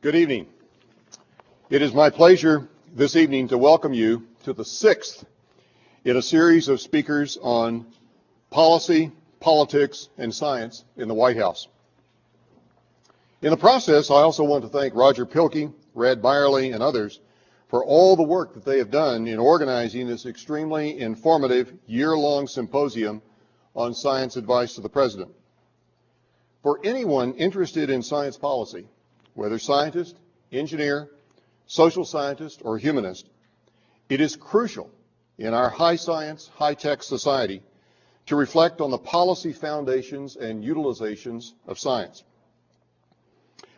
Good evening. It is my pleasure this evening to welcome you to the sixth in a series of speakers on policy, politics, and science in the White House. In the process, I also want to thank Roger Pielke, Red Byerly, and others for all the work that they have done in organizing this extremely informative year-long symposium on science advice to the President. For anyone interested in science policy, whether scientist, engineer, social scientist, or humanist, it is crucial in our high science, high-tech society to reflect on the policy foundations and utilizations of science.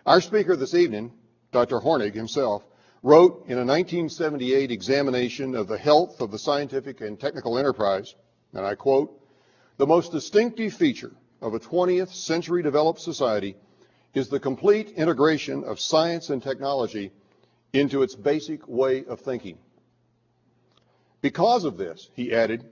Our speaker this evening, Dr. Hornig himself, wrote in a 1978 examination of the health of the scientific and technical enterprise, and I quote, "The most distinctive feature of a 20th century developed society is the complete integration of science and technology into its basic way of thinking. Because of this," he added,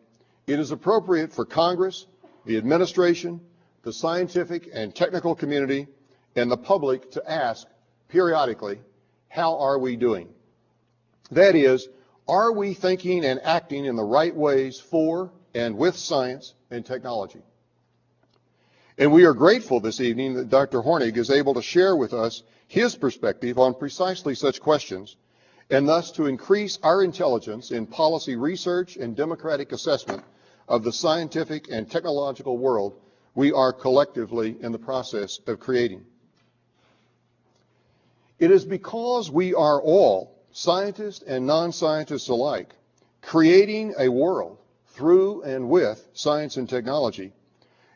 "it is appropriate for Congress, the administration, the scientific and technical community, and the public to ask periodically, how are we doing? That is, are we thinking and acting in the right ways for and with science and technology?" And we are grateful this evening that Dr. Hornig is able to share with us his perspective on precisely such questions, and thus to increase our intelligence in policy research and democratic assessment of the scientific and technological world we are collectively in the process of creating. It is because we are all, scientists and non-scientists alike, creating a world through and with science and technology,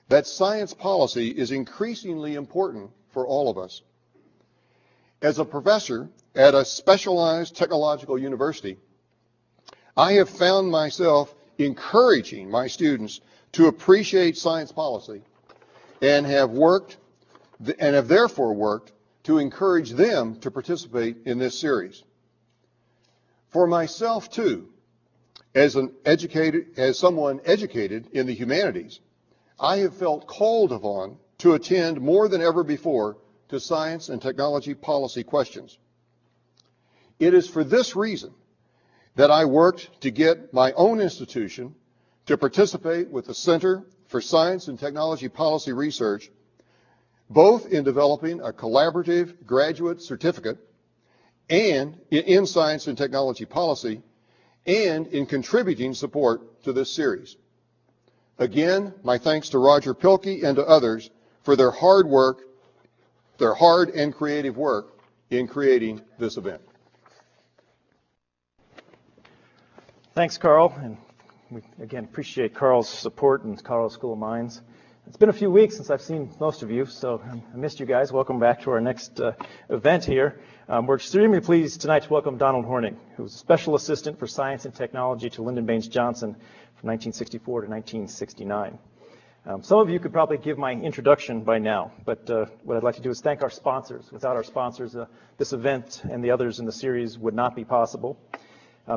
that science policy is increasingly important for all of us. As a professor at a specialized technological university, I have found myself encouraging my students to appreciate science policy and have therefore worked to encourage them to participate in this series. For myself too, as someone educated in the humanities, I have felt called upon to attend more than ever before to science and technology policy questions. It is for this reason that I worked to get my own institution to participate with the Center for Science and Technology Policy Research, both in developing a collaborative graduate certificate and in science and technology policy, and in contributing support to this series. Again, my thanks to Roger Pielke and to others for their hard and creative work in creating this event. Thanks, Carl, and we again appreciate Carl's support and Colorado School of Mines. It's been a few weeks since I've seen most of you, so I missed you guys. Welcome back to our next event here. We're extremely pleased tonight to welcome Donald Hornig, who's a Special Assistant for Science and Technology to Lyndon Baines Johnson from 1964 to 1969. Some of you could probably give my introduction by now, but what I'd like to do is thank our sponsors. Without our sponsors, this event and the others in the series would not be possible.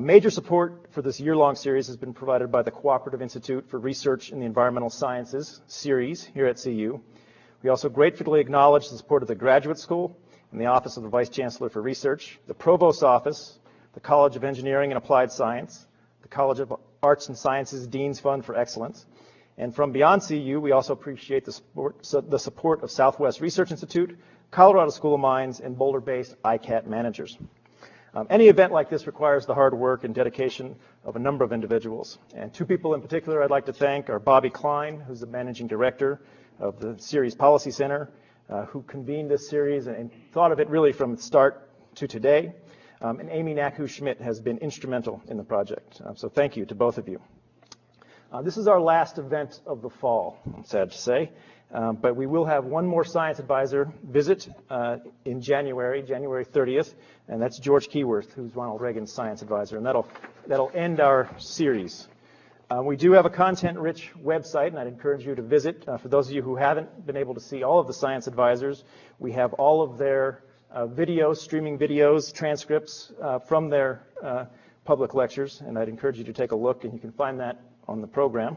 Major support for this year-long series has been provided by the Cooperative Institute for Research in the Environmental Sciences series here at CU. We also gratefully acknowledge the support of the Graduate School and the Office of the Vice Chancellor for Research, the Provost's Office, the College of Engineering and Applied Science, the College of Arts and Sciences Dean's Fund for Excellence. And from beyond CU, we also appreciate the support of Southwest Research Institute, Colorado School of Mines, and Boulder-based ICAT managers. Any event like this requires the hard work and dedication of a number of individuals. And two people in particular I'd like to thank are Bobby Klein, who's the managing director of the Series Policy Center, who convened this series and thought of it really from the start to today. And Amy Naku-Schmidt has been instrumental in the project. So thank you to both of you. This is our last event of the fall, I'm sad to say. But we will have one more science advisor visit in January 30th, and that's George Keyworth, who's Ronald Reagan's science advisor, and that'll end our series. We do have a content-rich website, and I'd encourage you to visit. For those of you who haven't been able to see all of the science advisors, we have all of their videos, streaming videos, transcripts from their public lectures, and I'd encourage you to take a look, and you can find that on the program.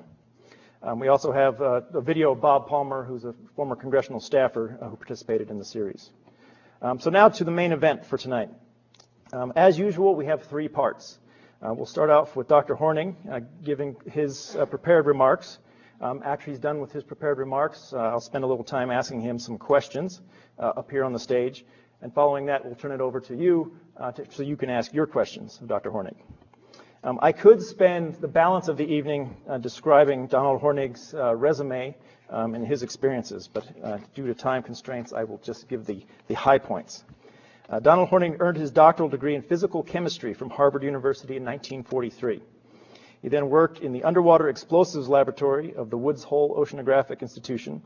We also have a video of Bob Palmer, who's a former congressional staffer who participated in the series. So now to the main event for tonight. As usual, we have three parts. We'll start off with Dr. Horning giving his prepared remarks. After he's done with his prepared remarks, I'll spend a little time asking him some questions up here on the stage. And following that, we'll turn it over to you so you can ask your questions of Dr. Horning. I could spend the balance of the evening describing Donald Hornig's resume and his experiences, but due to time constraints, I will just give the high points. Donald Horning earned his doctoral degree in physical chemistry from Harvard University in 1943. He then worked in the Underwater Explosives Laboratory of the Woods Hole Oceanographic Institution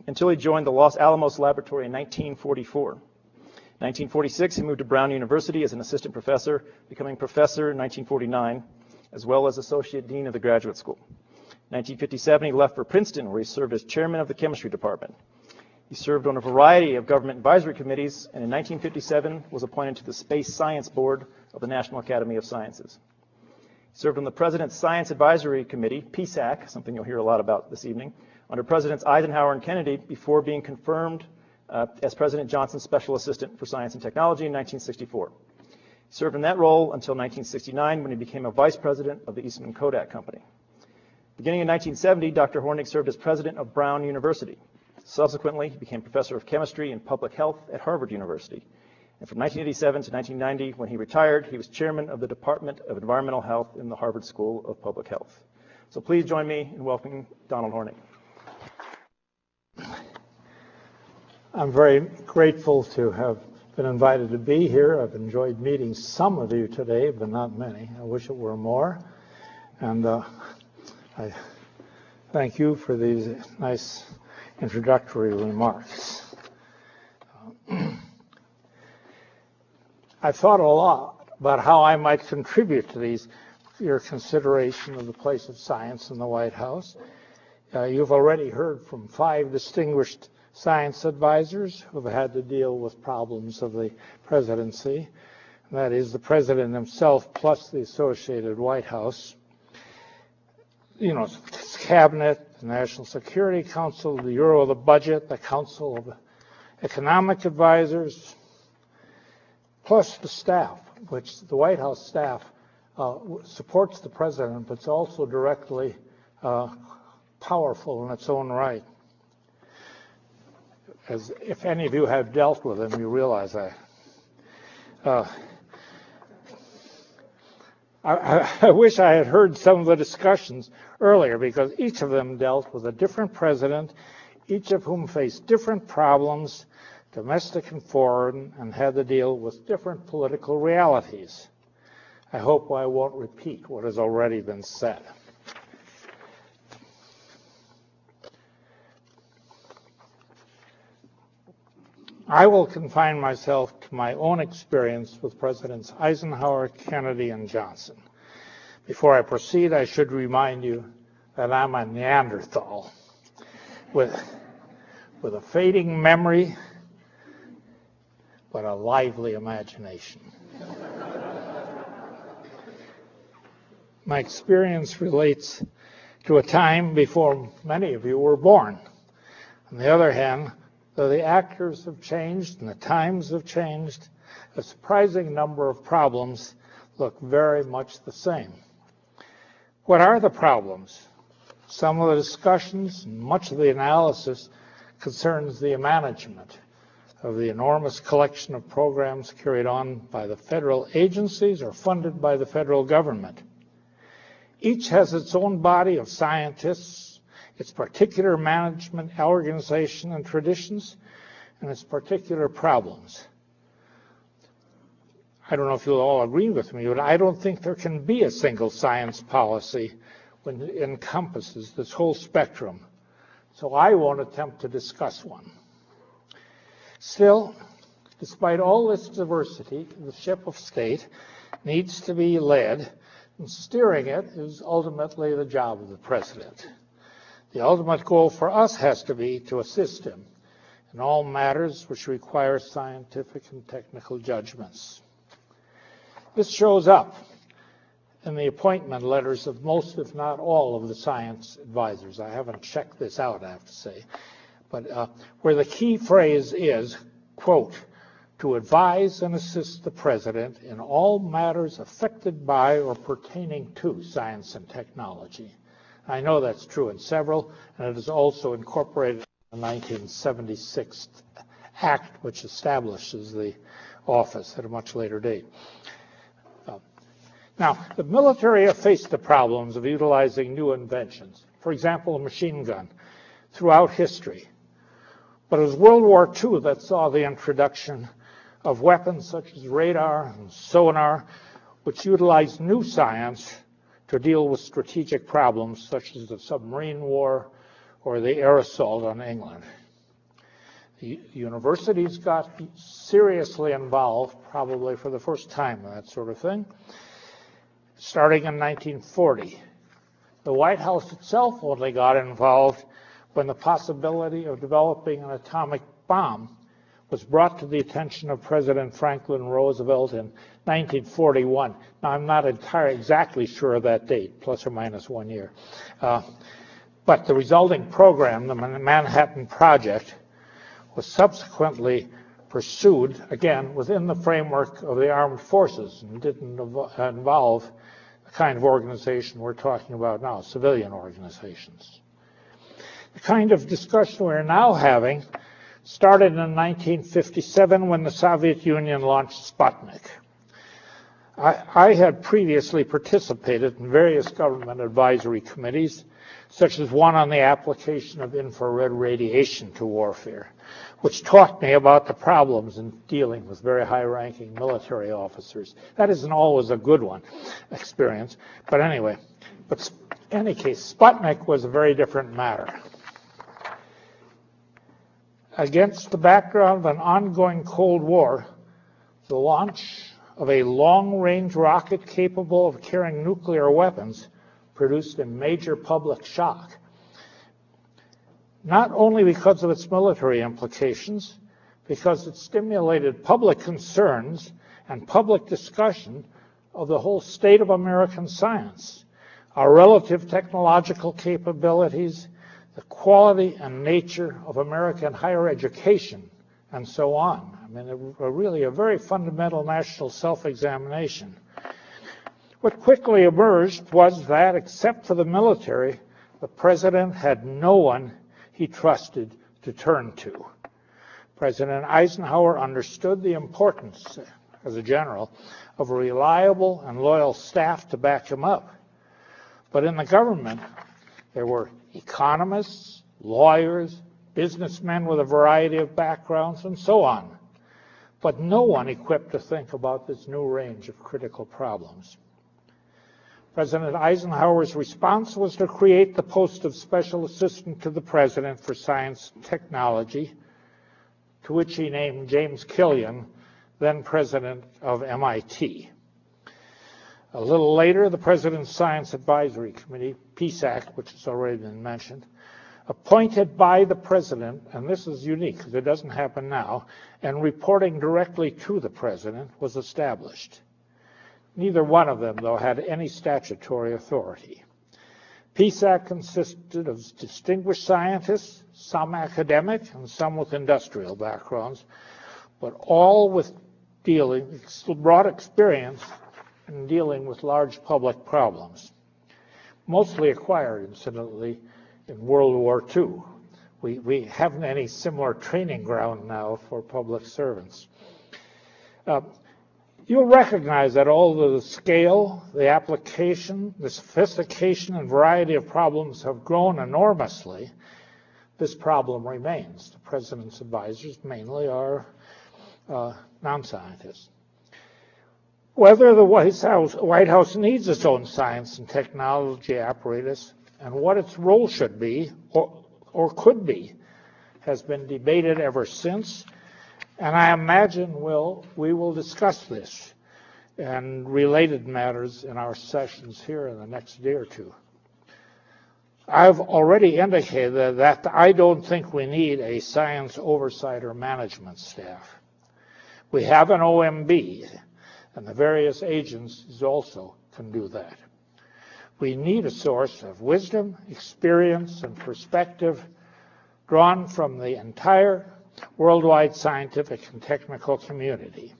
until he joined the Los Alamos Laboratory in 1944. In 1946, he moved to Brown University as an assistant professor, becoming professor in 1949, as well as associate dean of the graduate school. In 1957, he left for Princeton, where he served as chairman of the chemistry department. He served on a variety of government advisory committees, and in 1957 was appointed to the Space Science Board of the National Academy of Sciences. He served on the President's Science Advisory Committee, PSAC, something you'll hear a lot about this evening, under Presidents Eisenhower and Kennedy before being confirmed as President Johnson's Special Assistant for Science and Technology in 1964. He served in that role until 1969 when he became a vice president of the Eastman Kodak Company. Beginning in 1970, Dr. Hornig served as president of Brown University. Subsequently, he became professor of chemistry and public health at Harvard University. And from 1987 to 1990, when he retired, he was chairman of the Department of Environmental Health in the Harvard School of Public Health. So please join me in welcoming Donald Hornig. I'm very grateful to have been invited to be here. I've enjoyed meeting some of you today, but not many. I wish it were more. And I thank you for these nice introductory remarks. I've thought a lot about how I might contribute to your consideration of the place of science in the White House. You've already heard from 5 distinguished science advisors who have had to deal with problems of the presidency. And that is the president himself plus the Associated White House. You know, his cabinet, the National Security Council, the Bureau of the Budget, the Council of Economic Advisors, plus the staff, which the White House staff supports the president, but it's also directly powerful in its own right. As if any of you have dealt with him, you realize that. I wish I had heard some of the discussions earlier, because each of them dealt with a different president, each of whom faced different problems, domestic and foreign, and had to deal with different political realities. I hope I won't repeat what has already been said. I will confine myself to my own experience with Presidents Eisenhower, Kennedy, and Johnson. Before I proceed, I should remind you that I'm a Neanderthal with a fading memory, but a lively imagination. My experience relates to a time before many of you were born. On the other hand, though the actors have changed and the times have changed, a surprising number of problems look very much the same. What are the problems? Some of the discussions and much of the analysis concerns the management of the enormous collection of programs carried on by the federal agencies or funded by the federal government. Each has its own body of scientists, its particular management, organization, and traditions, and its particular problems. I don't know if you'll all agree with me, but I don't think there can be a single science policy when it encompasses this whole spectrum. So I won't attempt to discuss one. Still, despite all this diversity, the ship of state needs to be led, and steering it is ultimately the job of the president. The ultimate goal for us has to be to assist him in all matters which require scientific and technical judgments. This shows up in the appointment letters of most, if not all, of the science advisors. I haven't checked this out, I have to say. But where the key phrase is, quote, to advise and assist the President in all matters affected by or pertaining to science and technology. I know that's true in several, and it is also incorporated in the 1976 Act, which establishes the office at a much later date. Now, the military have faced the problems of utilizing new inventions, for example, a machine gun, throughout history. But it was World War II that saw the introduction of weapons such as radar and sonar, which utilized new science to deal with strategic problems such as the submarine war or the air assault on England. The universities got seriously involved, probably for the first time in that sort of thing, starting in 1940. The White House itself only got involved when the possibility of developing an atomic bomb was brought to the attention of President Franklin Roosevelt in 1941. Now, I'm not exactly sure of that date, plus or minus 1 year. But the resulting program, the Manhattan Project, was subsequently pursued, again, within the framework of the armed forces and didn't involve the kind of organization we're talking about now, civilian organizations. The kind of discussion we're now having started in 1957 when the Soviet Union launched Sputnik. I had previously participated in various government advisory committees, such as one on the application of infrared radiation to warfare, which taught me about the problems in dealing with very high-ranking military officers. That isn't always a good experience, but anyway. But in any case, Sputnik was a very different matter. Against the background of an ongoing Cold War, the launch of a long-range rocket capable of carrying nuclear weapons produced a major public shock, not only because of its military implications, because it stimulated public concerns and public discussion of the whole state of American science, our relative technological capabilities, the quality and nature of American higher education, and so on. I mean, really a very fundamental national self-examination. What quickly emerged was that, except for the military, the President had no one he trusted to turn to. President Eisenhower understood the importance, as a general, of a reliable and loyal staff to back him up. But in the government, there were economists, lawyers, businessmen with a variety of backgrounds, and so on, but no one equipped to think about this new range of critical problems. President Eisenhower's response was to create the post of Special Assistant to the President for Science and Technology, to which he named James Killian, then president of MIT. A little later, the President's Science Advisory Committee, PSAC, which has already been mentioned, appointed by the President, and this is unique because it doesn't happen now, and reporting directly to the President, was established. Neither one of them, though, had any statutory authority. PSAC consisted of distinguished scientists, some academic and some with industrial backgrounds, but all with broad experience in dealing with large public problems, mostly acquired, incidentally, in World War II. We haven't any similar training ground now for public servants. You'll recognize that although the scale, the application, the sophistication, and variety of problems have grown enormously, this problem remains. The President's advisors mainly are non-scientists. Whether the White House needs its own science and technology apparatus and what its role should be or could be has been debated ever since, and I imagine we will discuss this and related matters in our sessions here in the next day or two. I've already indicated that I don't think we need a science oversight or management staff. We have an OMB, and the various agencies also can do that. We need a source of wisdom, experience, and perspective drawn from the entire worldwide scientific and technical community.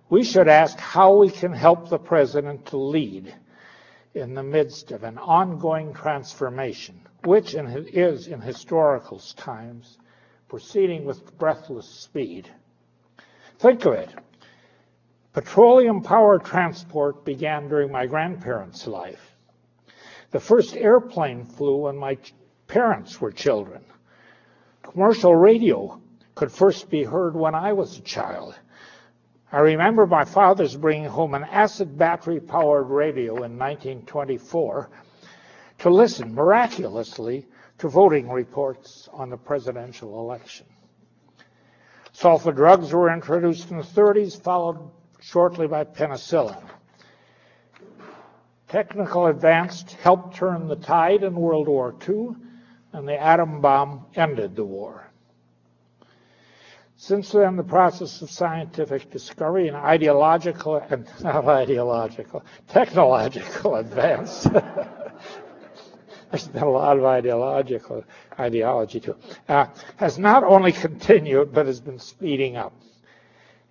We should ask how we can help the President to lead in the midst of an ongoing transformation, which is in historical times proceeding with breathless speed. Think of it. Petroleum-powered transport began during my grandparents' life. The first airplane flew when my parents were children. Commercial radio could first be heard when I was a child. I remember my father's bringing home an acid battery-powered radio in 1924 to listen miraculously to voting reports on the presidential election. Sulfa drugs were introduced in the 30s, followed shortly by penicillin. Technical advance helped turn the tide in World War II, and the atom bomb ended the war. Since then, the process of scientific discovery and technological advance, there's been a lot of ideology too, has not only continued, but has been speeding up.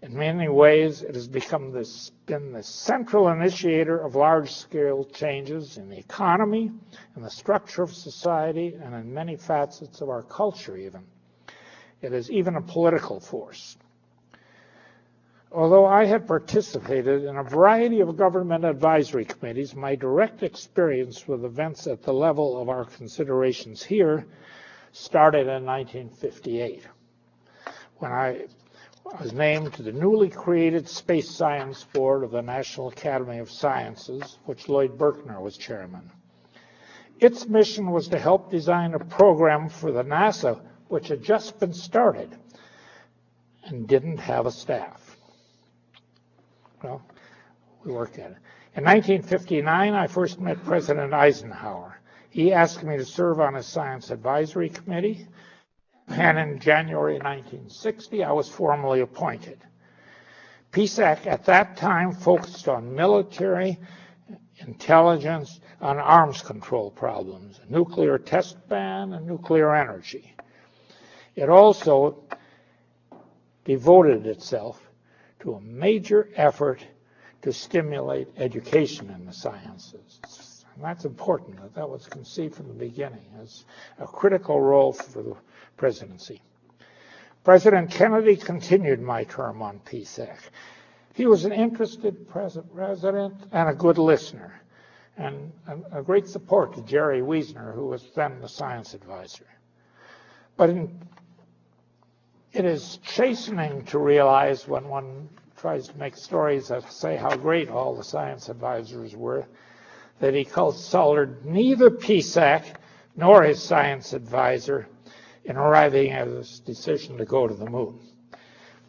In many ways, it has been the central initiator of large-scale changes in the economy, in the structure of society, and in many facets of our culture even. It is even a political force. Although I had participated in a variety of government advisory committees, my direct experience with events at the level of our considerations here started in 1958, when I was named to the newly created Space Science Board of the National Academy of Sciences, which Lloyd Berkner was chairman. Its mission was to help design a program for the NASA which had just been started and didn't have a staff. Well, we worked at it. In 1959, I first met President Eisenhower. He asked me to serve on his Science Advisory Committee, and in January 1960, I was formally appointed. PSAC at that time focused on military intelligence on arms control problems, nuclear test ban, and nuclear energy. It also devoted itself to a major effort to stimulate education in the sciences. And that's important. That was conceived from the beginning as a critical role for the presidency. President Kennedy continued my term on PSAC. He was an interested president and a good listener, and a great support to Jerry Wiesner, who was then the science advisor. But it is chastening to realize when one tries to make stories that say how great all the science advisors were, that he consulted neither PSAC nor his science advisor in arriving at his decision to go to the moon,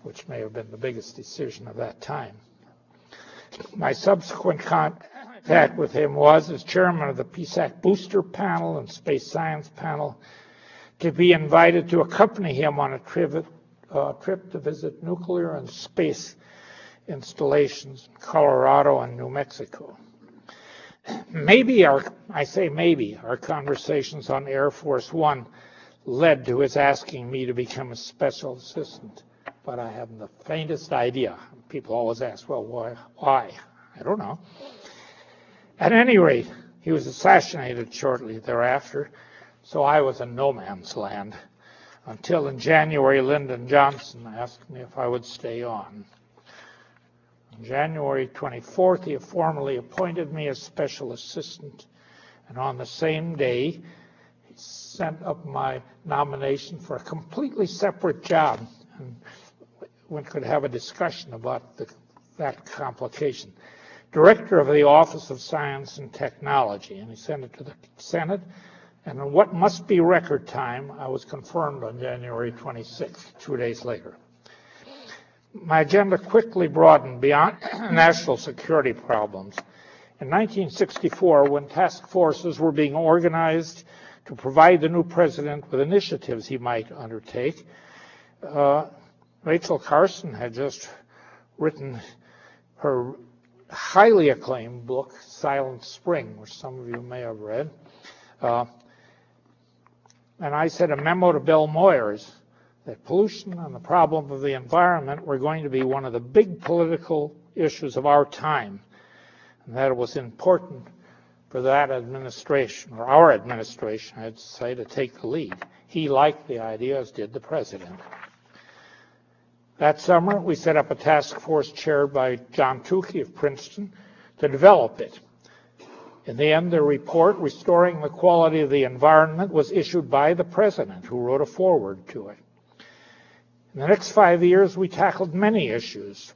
which may have been the biggest decision of that time. My subsequent contact with him was as chairman of the PSAC Booster Panel and Space Science Panel, to be invited to accompany him on a trip to visit nuclear and space installations in Colorado and New Mexico. Maybe our conversations on Air Force One led to his asking me to become a special assistant, but I haven't the faintest idea. People always ask, well, why? I don't know. At any rate, he was assassinated shortly thereafter, so I was in no man's land until in January, Lyndon Johnson asked me if I would stay on. On January 24th, he formally appointed me as special assistant, and on the same day, he sent up my nomination for a completely separate job, and one could have a discussion about that complication. Director of the Office of Science and Technology, and he sent it to the Senate, and in what must be record time, I was confirmed on January 26th, 2 days later. My agenda quickly broadened beyond national security problems. In 1964, when task forces were being organized to provide the new president with initiatives he might undertake, Rachel Carson had just written her highly acclaimed book, Silent Spring, which some of you may have read. And I sent a memo to Bill Moyers that pollution and the problem of the environment were going to be one of the big political issues of our time, and that it was important for that administration, or our administration, I'd say, to take the lead. He liked the idea, as did the president. That summer, we set up a task force chaired by John Tukey of Princeton to develop it. In the end, the report, Restoring the Quality of the Environment, was issued by the president, who wrote a foreword to it. In the next 5 years, we tackled many issues,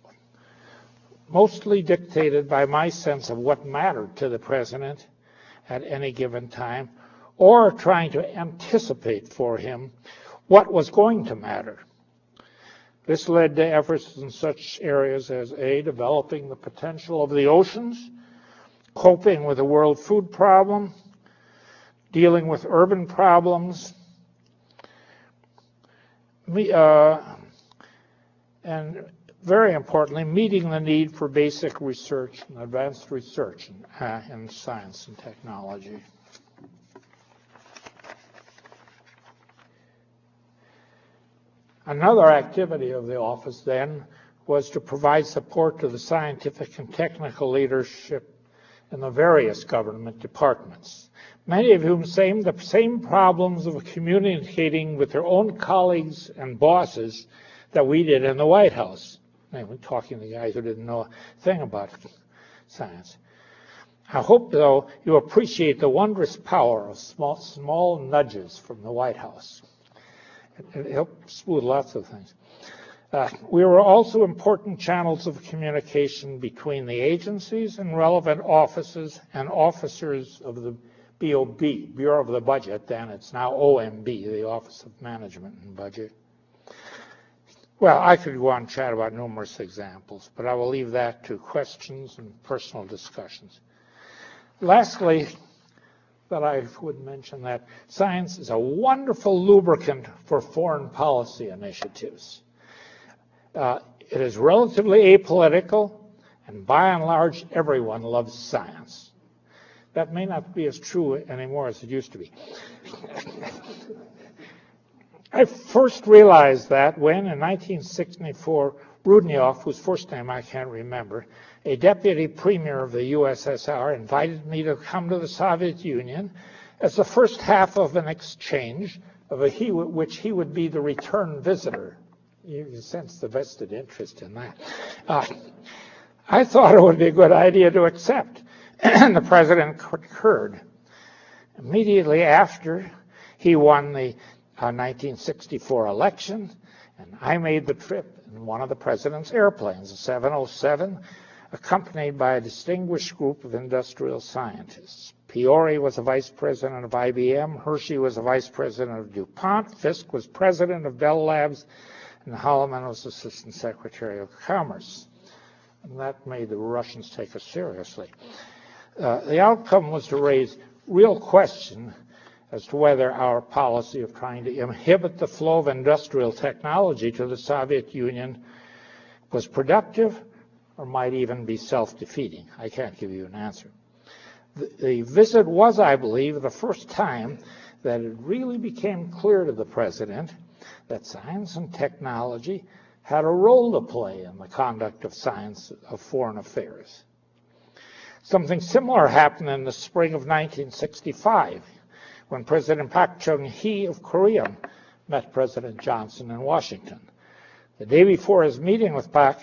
mostly dictated by my sense of what mattered to the president at any given time, or trying to anticipate for him what was going to matter. This led to efforts in such areas as developing the potential of the oceans, coping with the world food problem, dealing with urban problems, and very importantly, meeting the need for basic research and advanced research in science and technology. Another activity of the office then was to provide support to the scientific and technical leadership in the various government departments, many of whom the same problems of communicating with their own colleagues and bosses that we did in the White House. We're talking to guys who didn't know a thing about science. I hope, though, you appreciate the wondrous power of small nudges from the White House. It helped smooth lots of things. We were also important channels of communication between the agencies and relevant offices and officers of the BOB, Bureau of the Budget. Then it's now OMB, the Office of Management and Budget. Well, I could go on and chat about numerous examples, but I will leave that to questions and personal discussions. Lastly, that I would mention that science is a wonderful lubricant for foreign policy initiatives. It is relatively apolitical, and by and large, everyone loves science. That may not be as true anymore as it used to be. I first realized that when, in 1964, Rudnyov, whose first name I can't remember, a deputy premier of the USSR, invited me to come to the Soviet Union as the first half of an exchange of which he would be the return visitor. You can sense the vested interest in that. I thought it would be a good idea to accept, and the president concurred. Immediately after, he won the 1964 election, and I made the trip in one of the president's airplanes, a 707, accompanied by a distinguished group of industrial scientists. Peori was a vice president of IBM, Hershey was a vice president of DuPont, Fisk was president of Bell Labs, and Holloman was assistant secretary of commerce. And that made the Russians take us seriously. The outcome was to raise real question as to whether our policy of trying to inhibit the flow of industrial technology to the Soviet Union was productive or might even be self-defeating. I can't give you an answer. The visit was, I believe, the first time that it really became clear to the president that science and technology had a role to play in the conduct of science of foreign affairs. Something similar happened in the spring of 1965 when President Park Chung-hee of Korea met President Johnson in Washington. The day before his meeting with Park,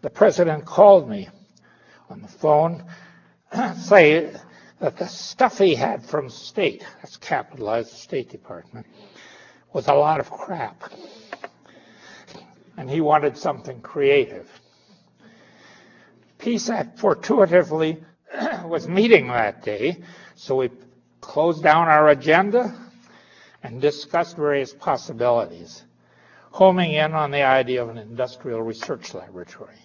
the president called me on the phone, say that the stuff he had from State, that's capitalized, the State Department, was a lot of crap. And he wanted something creative. PSAC fortuitously was meeting that day, so we closed down our agenda and discussed various possibilities, homing in on the idea of an industrial research laboratory.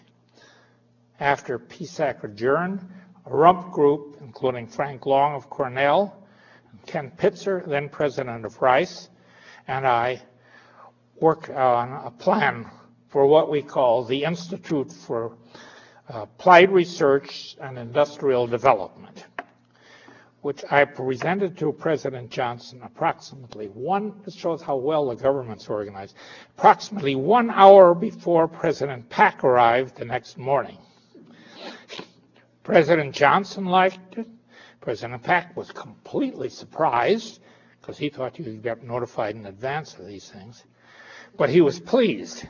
After PSAC adjourned, a rump group, including Frank Long of Cornell, and Ken Pitzer, then president of Rice, and I worked on a plan for what we call the Institute for Applied Research and Industrial Development. which I presented to President Johnson this shows how well the government's organized, approximately 1 hour before President Pak arrived the next morning. President Johnson liked it. President Pak was completely surprised because he thought you could get notified in advance of these things. But he was pleased.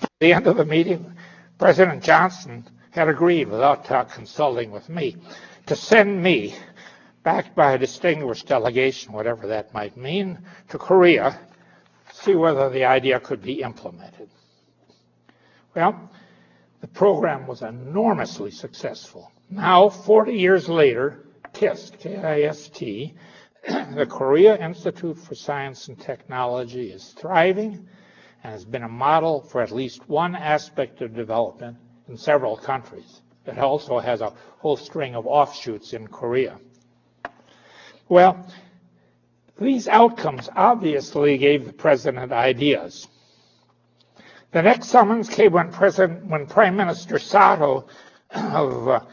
At the end of the meeting, President Johnson had agreed, without consulting with me, to send me, backed by a distinguished delegation, whatever that might mean, to Korea, see whether the idea could be implemented. Well, the program was enormously successful. Now, 40 years later, KIST, K-I-S-T, the Korea Institute for Science and Technology is thriving and has been a model for at least one aspect of development in several countries. It also has a whole string of offshoots in Korea. Well, these outcomes obviously gave the president ideas. The next summons came when Prime Minister Sato of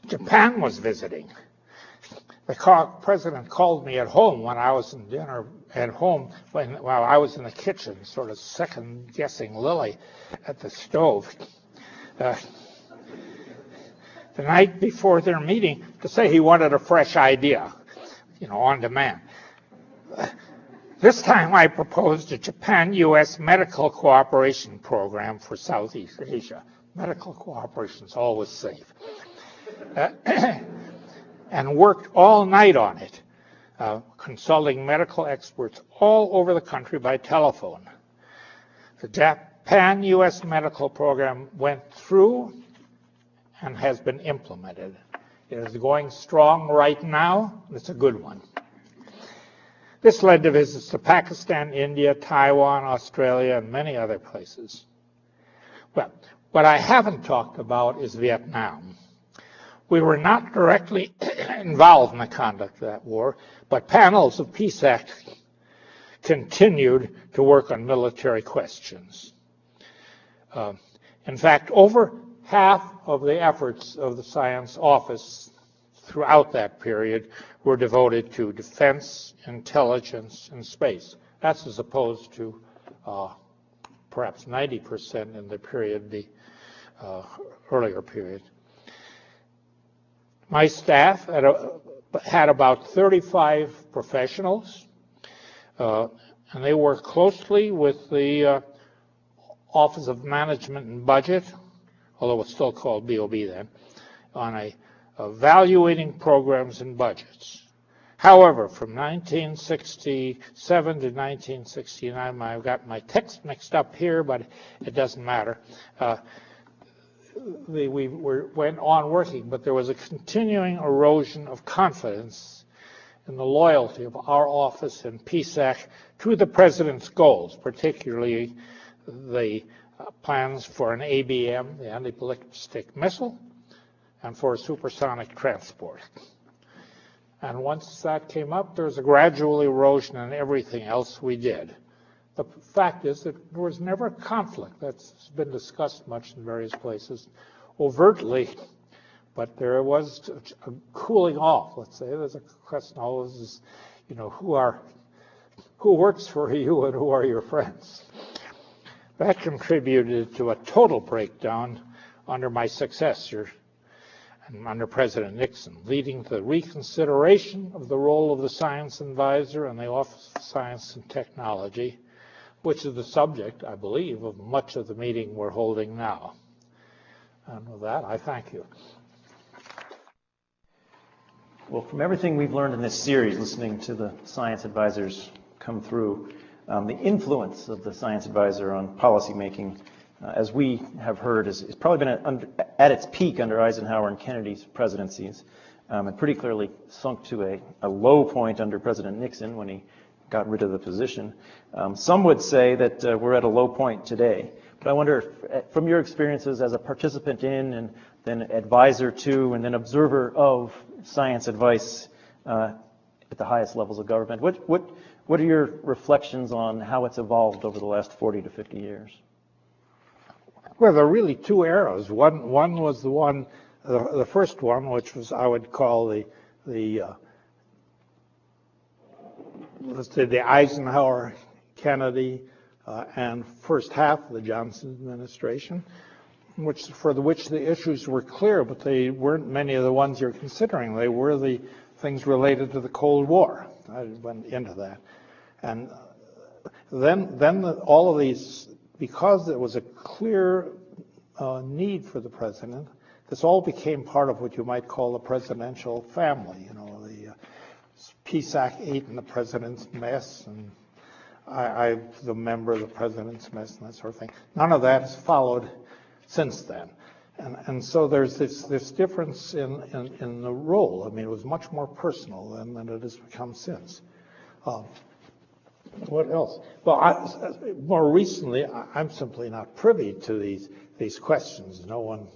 Japan was visiting. The president called me at home when I was in dinner at home, while I was in the kitchen, sort of second-guessing Lily at the stove. The night before their meeting, to say he wanted a fresh idea, on demand. This time I proposed a Japan-U.S. medical cooperation program for Southeast Asia. Medical cooperation is always safe. And worked all night on it, consulting medical experts all over the country by telephone. The Japan-U.S. medical program went through and has been implemented. It is going strong right now. It's a good one. This led to visits to Pakistan, India, Taiwan, Australia, and many other places. Well, what I haven't talked about is Vietnam. We were not directly involved in the conduct of that war, but panels of PSAC continued to work on military questions. In fact, over half of the efforts of the Science Office throughout that period were devoted to defense, intelligence, and space. That's as opposed to perhaps 90% in the period, the earlier period. My staff had about 35 professionals, and they worked closely with the Office of Management and Budget, although it's still called BOB then, on evaluating programs and budgets. However, from 1967 to 1969, I've got my text mixed up here, but it doesn't matter. We went on working, but there was a continuing erosion of confidence in the loyalty of our office and PSAC to the President's goals, particularly the plans for an ABM, the anti-ballistic missile, and for supersonic transport. And once that came up, there was a gradual erosion in everything else we did. The fact is that there was never a conflict. That's been discussed much in various places overtly, but there was a cooling off, let's say. There's a question always is, who works for you and who are your friends? That contributed to a total breakdown under my successor and under President Nixon, leading to the reconsideration of the role of the Science Advisor and the Office of Science and Technology, which is the subject, I believe, of much of the meeting we're holding now. And with that, I thank you. Well, from everything we've learned in this series, listening to the Science Advisors come through, the influence of the Science Advisor on policymaking, as we have heard, has probably been at its peak under Eisenhower and Kennedy's presidencies, and pretty clearly sunk to a low point under President Nixon when he got rid of the position. Some would say that we're at a low point today. But I wonder, from your experiences as a participant in and then advisor to and then observer of science advice at the highest levels of government, what are your reflections on how it's evolved over the last 40 to 50 years? Well, there are really two eras. One was the one the first one, which was I would call let's say the Eisenhower, Kennedy, and first half of the Johnson administration, for which the issues were clear, but they weren't many of the ones you're considering. They were the things related to the Cold War. I went into that. And then all of these, because there was a clear need for the president, this all became part of what you might call the presidential family. You know, the PSAC ate in the president's mess, and I'm the member of the president's mess and that sort of thing. None of that has followed since then. And so there's this difference in the role. I mean, it was much more personal than it has become since. What else? Well, more recently, I'm simply not privy to these questions. No one,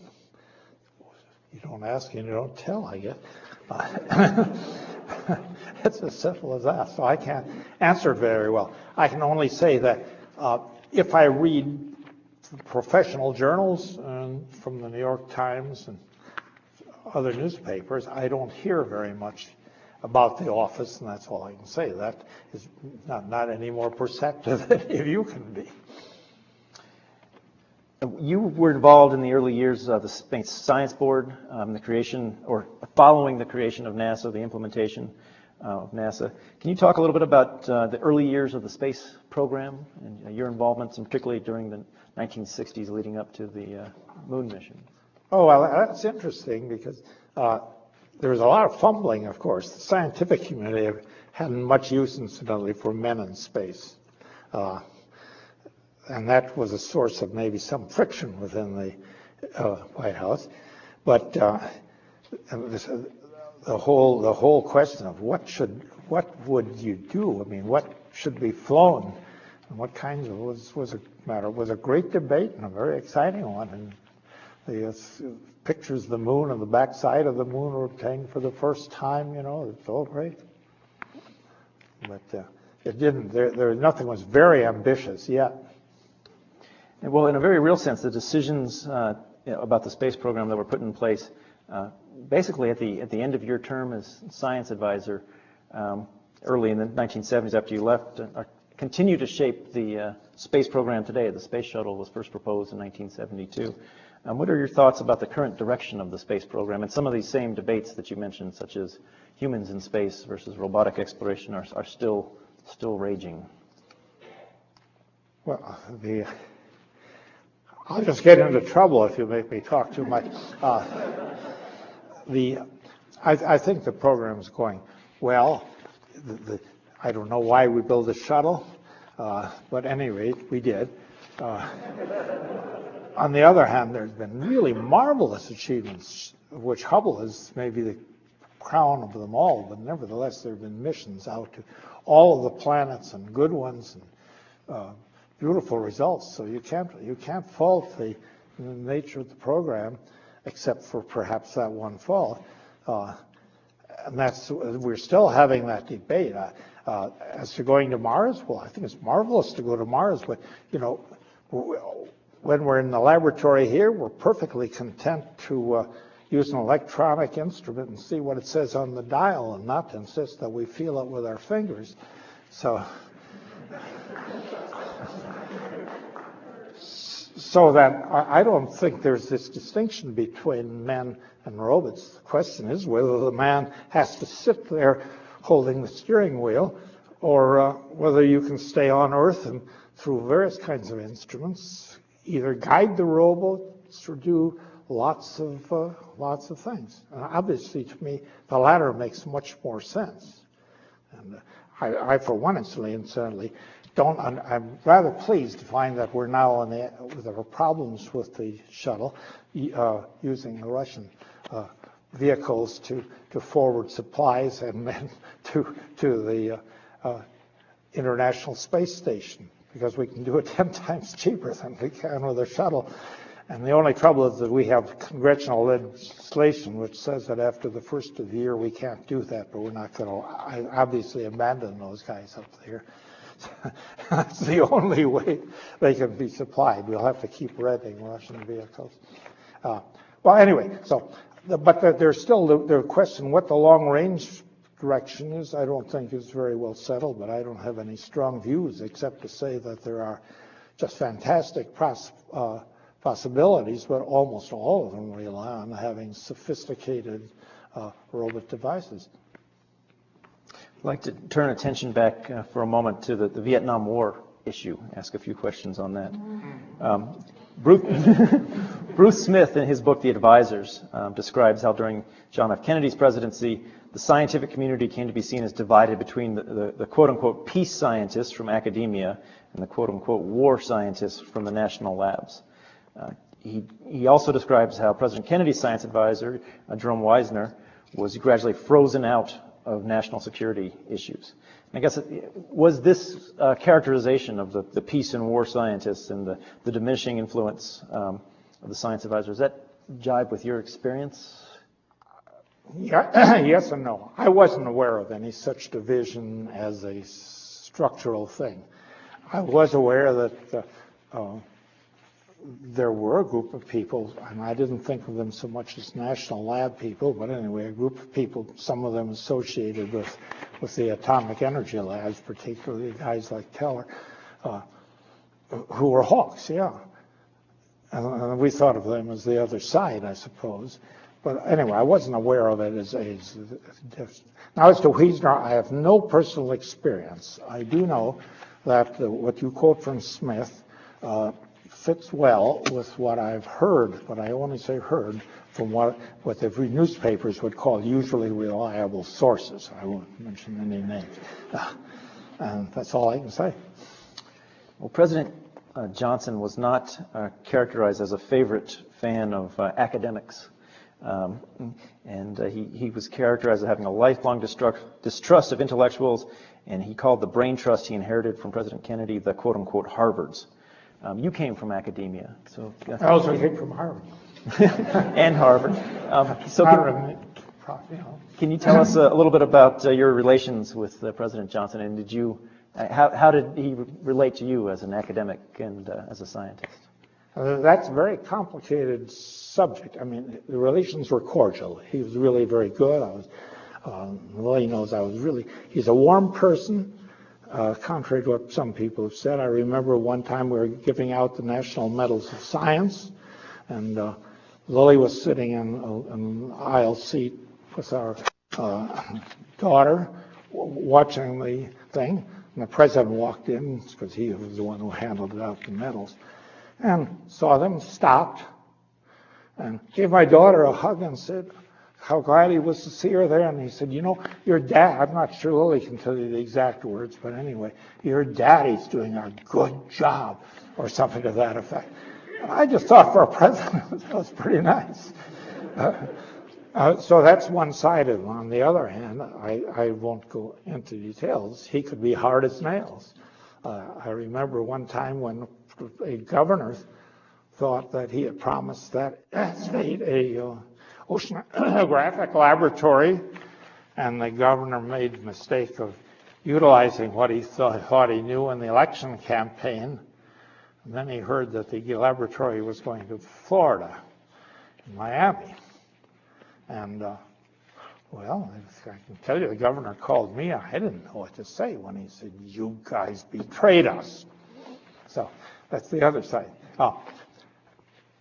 you don't ask and you don't tell, I guess. It's as simple as that. So I can't answer it very well. I can only say that if I read professional journals from the New York Times and other newspapers, I don't hear very much about the office, and that's all I can say. That is not any more perceptive than any of you can be. You were involved in the early years of the Space Science Board, the creation, or following the creation of NASA, the implementation of NASA. Can you talk a little bit about the early years of the space program and your involvements, and particularly during the 1960s leading up to the moon mission? Oh, well, that's interesting because there was a lot of fumbling, of course. The scientific community hadn't much use, incidentally, for men in space. And that was a source of maybe some friction within the White House. But the whole question of what would you do? I mean, what should be flown, and what kinds of was a great debate and a very exciting one. And the pictures of the moon and the backside of the moon were obtained for the first time. You know, it's all great. But it didn't. Nothing was very ambitious yet. Well, in a very real sense, the decisions about the space program that were put in place, basically at the end of your term as science advisor, early in the 1970s after you left, continue to shape the space program today. The space shuttle was first proposed in 1972. What are your thoughts about the current direction of the space program and some of these same debates that you mentioned, such as humans in space versus robotic exploration, are still raging? Well, I'll just get into trouble if you make me talk too much. I think the program is going well. I don't know why we built a shuttle, but at any rate, we did. On the other hand, there's been really marvelous achievements, of which Hubble is maybe the crown of them all, but nevertheless, there have been missions out to all of the planets, and good ones, and beautiful results. So you can't fault the nature of the program, except for perhaps that one fault. And we're still having that debate. As to going to Mars, well, I think it's marvelous to go to Mars, but when we're in the laboratory here, we're perfectly content to use an electronic instrument and see what it says on the dial, and not to insist that we feel it with our fingers. So that I don't think there's this distinction between men and robots. The question is whether the man has to sit there holding the steering wheel, or whether you can stay on Earth and through various kinds of instruments either guide the robots or do lots of things. And obviously, to me, the latter makes much more sense. And I for one, incidentally, I'm rather pleased to find that we're now there are problems with the shuttle using the Russian vehicles to forward supplies and then to the International Space Station, because we can do it 10 times cheaper than we can with a shuttle. And the only trouble is that we have congressional legislation which says that after the first of the year we can't do that, but we're not going to obviously abandon those guys up there. That's the only way they can be supplied. We'll have to keep renting Russian vehicles. Well, anyway, so But there's still the question what the long-range direction is. I don't think is very well settled, but I don't have any strong views except to say that there are just fantastic possibilities, but almost all of them rely on having sophisticated robot devices. I'd like to turn attention back for a moment to the Vietnam War issue, ask a few questions on that. Bruce Smith, in his book, The Advisors, describes how during John F. Kennedy's presidency, the scientific community came to be seen as divided between the quote-unquote peace scientists from academia and the quote-unquote war scientists from the national labs. He also describes how President Kennedy's science advisor, Jerome Wiesner, was gradually frozen out of national security issues. I guess, was this characterization of the peace and war scientists and the diminishing influence of the science advisors, does that jibe with your experience? Yeah, yes and no. I wasn't aware of any such division as a structural thing. I was aware that there were a group of people, and I didn't think of them so much as national lab people, but anyway, a group of people, some of them associated with the atomic energy labs, particularly guys like Teller, who were hawks, yeah. And we thought of them as the other side, I suppose. But anyway, I wasn't aware of it as now as to Wiesner, I have no personal experience. I do know that what you quote from Smith fits well with what I've heard, but I only say heard, from what the newspapers would call usually reliable sources. I won't mention any names. And that's all I can say. Well, President Johnson was not characterized as a favorite fan of academics. And he was characterized as having a lifelong distrust of intellectuals, and he called the brain trust he inherited from President Kennedy the quote-unquote Harvards. You came from academia, so I also came from Harvard. and Harvard. Can you tell us a little bit about your relations with President Johnson, and how did he relate to you as an academic and as a scientist? That's a very complicated subject. I mean, the relations were cordial. He was really very good. Lily knows he's a warm person. Contrary to what some people have said, I remember one time we were giving out the National Medals of Science, and Lily was sitting in an aisle seat with our daughter watching the thing, and the president walked in, because he was the one who handed out the medals, and saw them, stopped, and gave my daughter a hug and said how glad he was to see her there. And he said, your dad, I'm not sure Lily can tell you the exact words, but anyway, your daddy's doing a good job, or something to that effect. I just thought for a president, that was pretty nice. So that's one-sided. On the other hand, I won't go into details. He could be hard as nails. I remember one time when a governor thought that he had promised that state a oceanographic laboratory, and the governor made the mistake of utilizing what he thought he knew in the election campaign. And then he heard that the laboratory was going to Florida, in Miami. And, well, I can tell you, the governor called me. I didn't know what to say when he said, "You guys betrayed us." So that's the other side.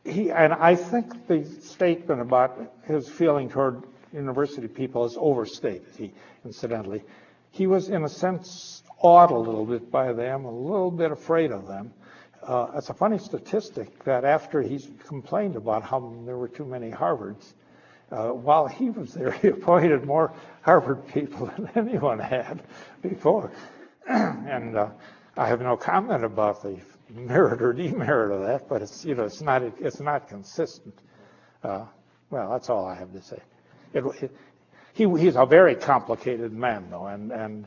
And I think the statement about his feeling toward university people is overstated. Incidentally, he was in a sense awed a little bit by them, a little bit afraid of them. It's a funny statistic that after he complained about how there were too many Harvards, while he was there, he appointed more Harvard people than anyone had before. And I have no comment about the merit or demerit of that, but it's not consistent. Well, that's all I have to say. He's a very complicated man, though, and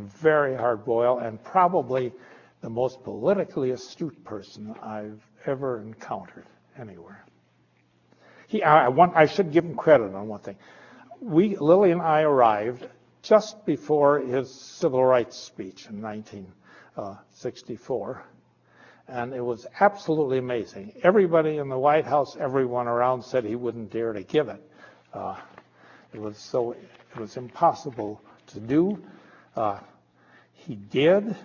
very hard-boiled, and probably the most politically astute person I've ever encountered anywhere. I should give him credit on one thing. Lily and I arrived just before his civil rights speech in 1964. And it was absolutely amazing. Everybody in the White House, everyone around said he wouldn't dare to give it. It was impossible to do. He did,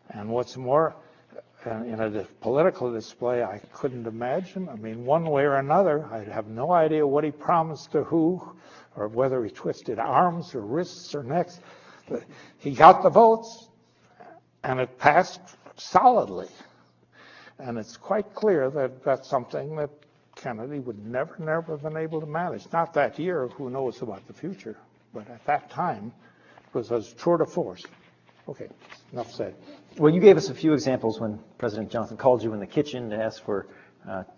and what's more, in a political display I couldn't imagine. I mean, one way or another, I have no idea what he promised to who, or whether he twisted arms or wrists or necks. But he got the votes, and it passed solidly. And it's quite clear that that's something that Kennedy would never have been able to manage. Not that year, who knows about the future, but at that time, it was a tour de force. Okay, enough said. Well, you gave us a few examples when President Johnson called you in the kitchen to ask for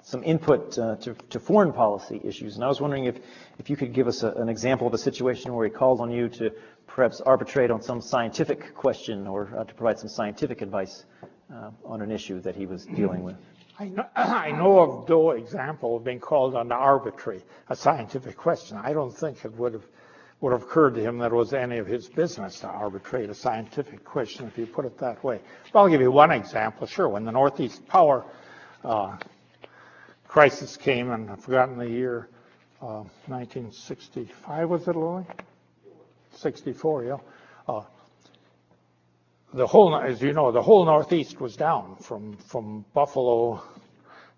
some input to foreign policy issues. And I was wondering if you could give us an example of a situation where he called on you to perhaps arbitrate on some scientific question or to provide some scientific advice on an issue that he was dealing with. I know of no example of being called on to arbitrate a scientific question. I don't think it would have occurred to him that it was any of his business to arbitrate a scientific question, if you put it that way. But I'll give you one example. Sure, when the Northeast Power crisis came, and I've forgotten the year, 1965, was it, Lily? 64, yeah. As you know, the whole Northeast was down from Buffalo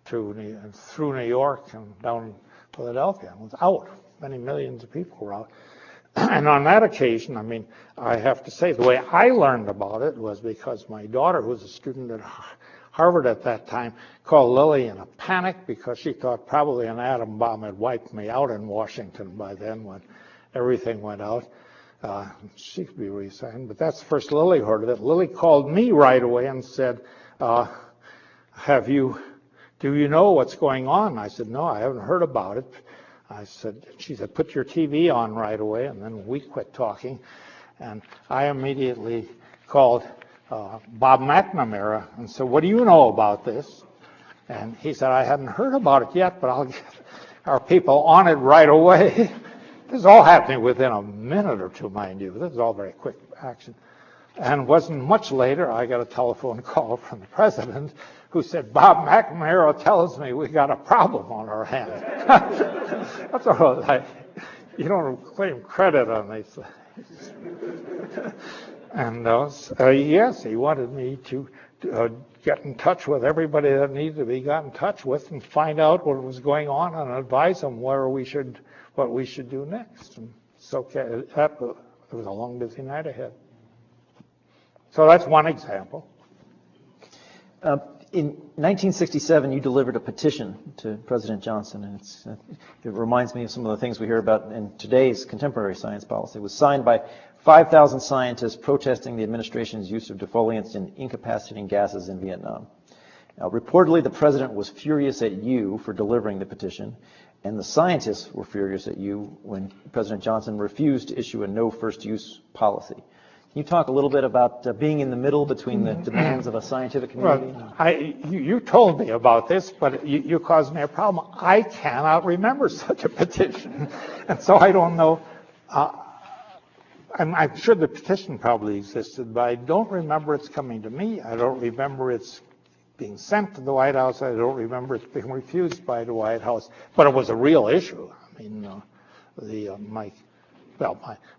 through New York and down Philadelphia. It was out. Many millions of people were out. And on that occasion, I mean, I have to say, the way I learned about it was because my daughter, who was a student at Harvard at that time, called Lily in a panic because she thought probably an atom bomb had wiped me out in Washington by then when everything went out. She could be resigned, but that's the first Lily heard of it. Lily called me right away and said, do you know what's going on? I said, no, I haven't heard about it. She said, put your TV on right away, and then we quit talking. And I immediately called Bob McNamara and said, what do you know about this? And he said, I hadn't heard about it yet, but I'll get our people on it right away. This is all happening within a minute or two, mind you. This is all very quick action. And it wasn't much later, I got a telephone call from the president who said, Bob McNamara tells me we got a problem on our hands. That's all right. You don't claim credit on these things. And yes, he wanted me to get in touch with everybody that needed to be got in touch with and find out what was going on and advise them what we should do next. And so it was a long, busy night ahead. So that's one example. In 1967, you delivered a petition to President Johnson, and it reminds me of some of the things we hear about in today's contemporary science policy. It was signed by 5,000 scientists protesting the administration's use of defoliants in incapacitating gases in Vietnam. Now, reportedly, the president was furious at you for delivering the petition, and the scientists were furious at you when President Johnson refused to issue a no first use policy. Can you talk a little bit about being in the middle between the demands of a scientific community? Well, you told me about this, but you caused me a problem. I cannot remember such a petition, and so I don't know. I'm sure the petition probably existed, but I don't remember it's coming to me. I don't remember it's being sent to the White House. I don't remember it's being refused by the White House. But it was a real issue. I mean,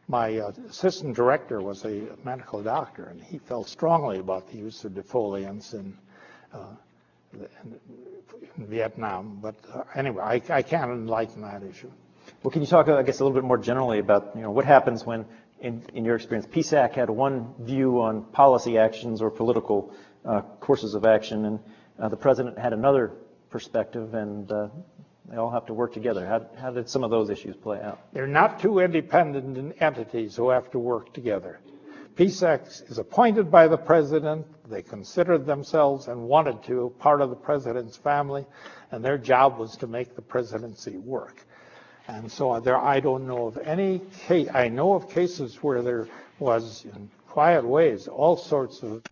my assistant director was a medical doctor, and he felt strongly about the use of defoliants in Vietnam. But anyway, I can't enlighten that issue. Well, can you talk, I guess, a little bit more generally about what happens when, in your experience, PSAC had one view on policy actions or political courses of action, and the president had another perspective, and they all have to work together. How did some of those issues play out? They're not two independent entities who have to work together. PSAC is appointed by the president. They considered themselves and wanted to part of the president's family, and their job was to make the presidency work. And so I don't know of any case. I know of cases where there was, in quiet ways, all sorts of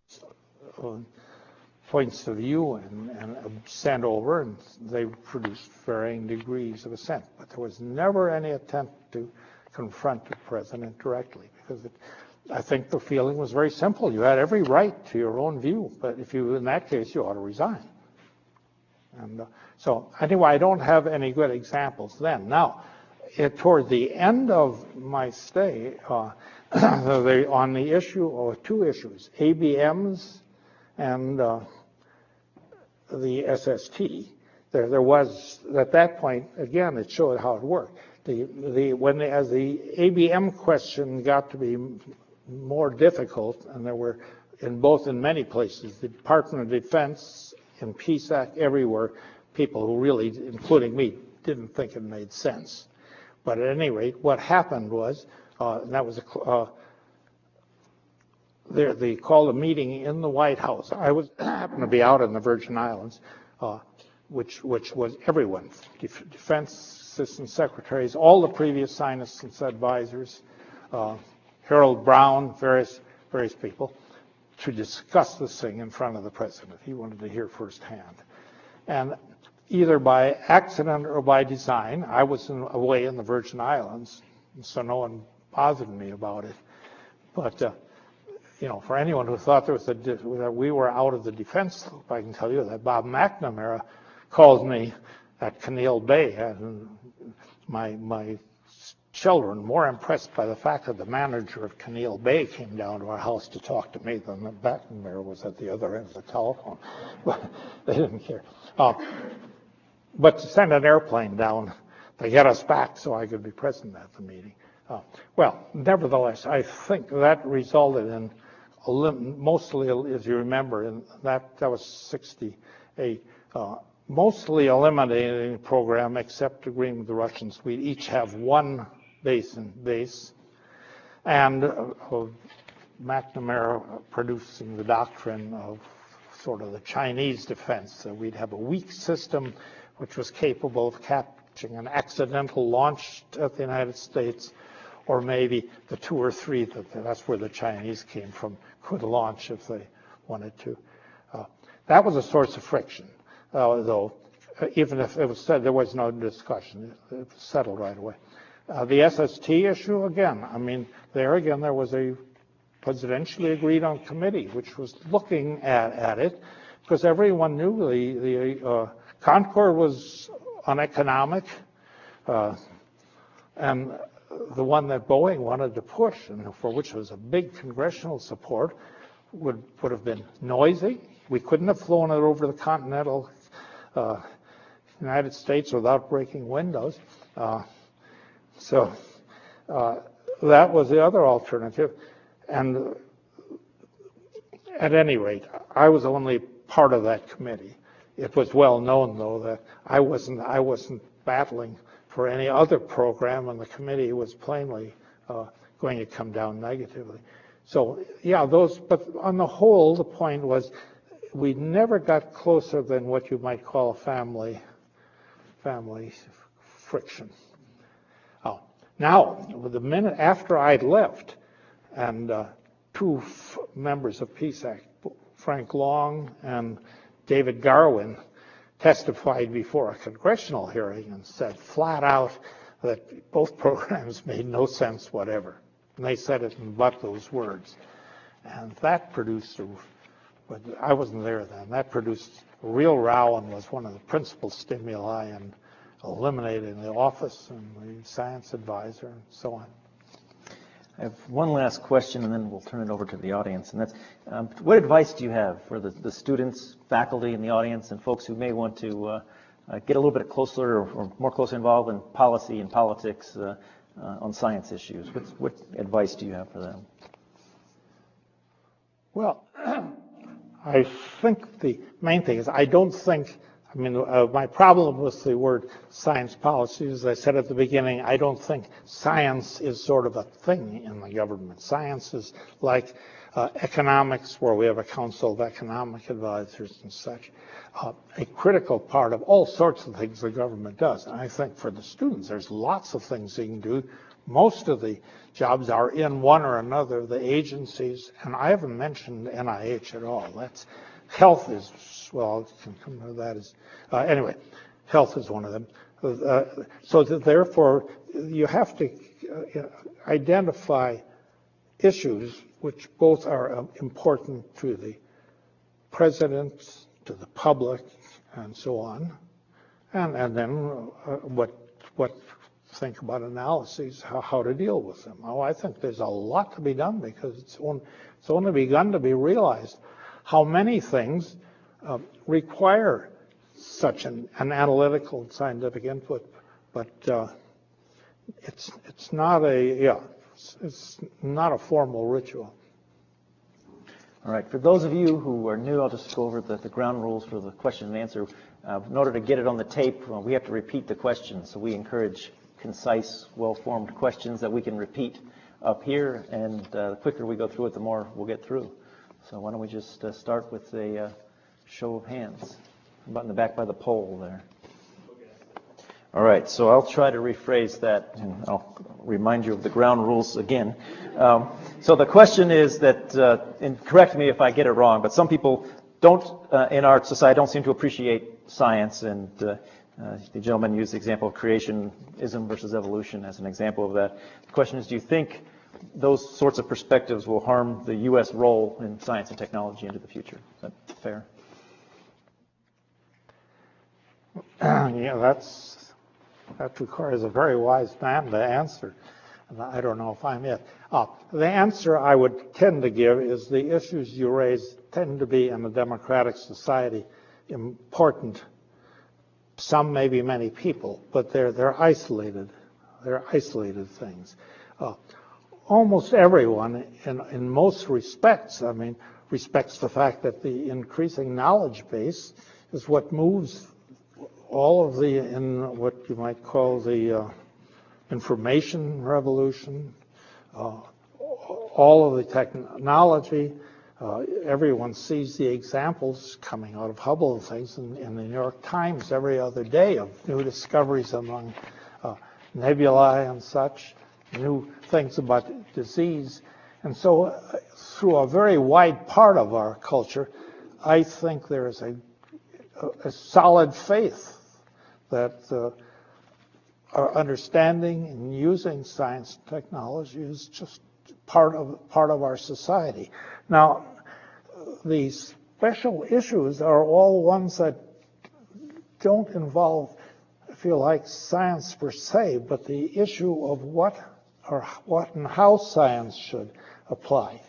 points of view and sent over, and they produced varying degrees of assent. But there was never any attempt to confront the president directly, because I think the feeling was very simple. You had every right to your own view, but if you, in that case, you ought to resign. And so anyway, I don't have any good examples then. Now, toward the end of my stay, on the issue, or two issues, ABMs and the SST, there was, at that point, again, it showed how it worked. As the ABM question got to be more difficult, and there were, in many places, the Department of Defense and PSAC, everywhere, people who really, including me, didn't think it made sense. But at any rate, what happened was, that was they called a meeting in the White House. I happened to be out in the Virgin Islands, which was everyone, defense assistant secretaries, all the previous scientists, advisors, Harold Brown, various people, to discuss this thing in front of the president. He wanted to hear firsthand. And either by accident or by design, I was away in the Virgin Islands, so no one bothered me about it. But for anyone who thought that we were out of the defense loop, I can tell you that Bob McNamara called me at Kinneil Bay, and my children more impressed by the fact that the manager of Kinneil Bay came down to our house to talk to me than that McNamara was at the other end of the telephone. But they didn't care. But to send an airplane down to get us back so I could be present at the meeting. Well, nevertheless, I think that resulted in mostly, as you remember, in that was 68, mostly eliminating the program except agreeing with the Russians. We each have one base, and McNamara producing the doctrine of sort of the Chinese defense. So we'd have a weak system which was capable of catching an accidental launch at the United States, or maybe the 2 or 3 that's where the Chinese came from, could launch if they wanted to. That was a source of friction, though, even if it was said there was no discussion, it was settled right away. The SST issue, again, there was a presidentially agreed on committee which was looking at it, because everyone knew the Concord was uneconomic, and the one that Boeing wanted to push, and for which was a big congressional support, would have been noisy. We couldn't have flown it over the continental United States without breaking windows. So that was the other alternative. And at any rate, I was only part of that committee. It was well known, though, that I wasn't battling for any other program, and the committee was plainly going to come down negatively. So, yeah, but on the whole, the point was we never got closer than what you might call a family friction. Now, the minute after I'd left, and 2 members of PSAC, Frank Long and David Garwin, testified before a congressional hearing and said flat out that both programs made no sense whatever. And they said it in but those words. And that produced, but I wasn't there then, that produced a real row and was one of the principal stimuli in eliminating the office and the science advisor and so on. I have one last question, and then we'll turn it over to the audience. And that's, what advice do you have for the students, faculty in the audience, and folks who may want to get a little bit closer or more closely involved in policy and politics on science issues? What advice do you have for them? Well, I think the main thing is my problem with the word science policy, as I said at the beginning, I don't think science is sort of a thing in the government. Science is like economics, where we have a council of economic advisors and such, a critical part of all sorts of things the government does. And I think for the students, there's lots of things they can do. Most of the jobs are in one or another of the agencies, and I haven't mentioned NIH at all. Health is, well, that is, anyway, health is one of them. So that therefore, you have to identify issues which both are important to the president, to the public, and so on, and then what think about analyses, how to deal with them. Oh, I think there's a lot to be done because it's only begun to be realized how many things require such an analytical and scientific input, but it's not a formal ritual. All right. For those of you who are new, I'll just go over the ground rules for the question and answer. In order to get it on the tape, we have to repeat the question. So we encourage concise, well-formed questions that we can repeat up here. And the quicker we go through it, the more we'll get through. So why don't we just start with a show of hands. About in the back by the pole there. All right, so I'll try to rephrase that, and I'll remind you of the ground rules again. So the question is that, and correct me if I get it wrong, but some people don't, in our society, don't seem to appreciate science, and the gentleman used the example of creationism versus evolution as an example of that. The question is, do you think those sorts of perspectives will harm the U.S. role in science and technology into the future? Is that fair? Yeah, that requires a very wise man to answer. And I don't know if I'm it. The answer I would tend to give is the issues you raise tend to be in a democratic society important. Some, maybe many people, but they're isolated. They're isolated things. Almost everyone, in most respects, respects the fact that the increasing knowledge base is what moves all of in what you might call the information revolution, all of the technology. Everyone sees the examples coming out of Hubble and things in the New York Times every other day of new discoveries among nebulae and such, new things about disease. And so through a very wide part of our culture, I think there is a solid faith that our understanding and using science and technology is just part of our society. Now, the special issues are all ones that don't involve, I feel like, science per se, but the issue of what and how science should apply.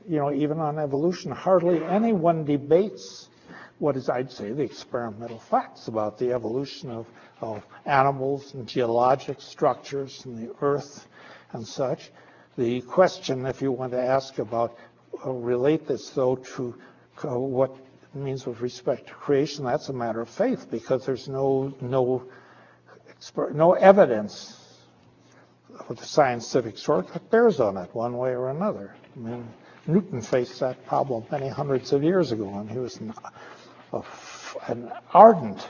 Even on evolution, hardly anyone debates what is, I'd say, the experimental facts about the evolution of animals and geologic structures and the earth and such. The question, if you want to ask about, relate this, though, to what it means with respect to creation, that's a matter of faith, because there's no evidence of the scientific sort that bears on it one way or another. Newton faced that problem many hundreds of years ago, and he was an ardent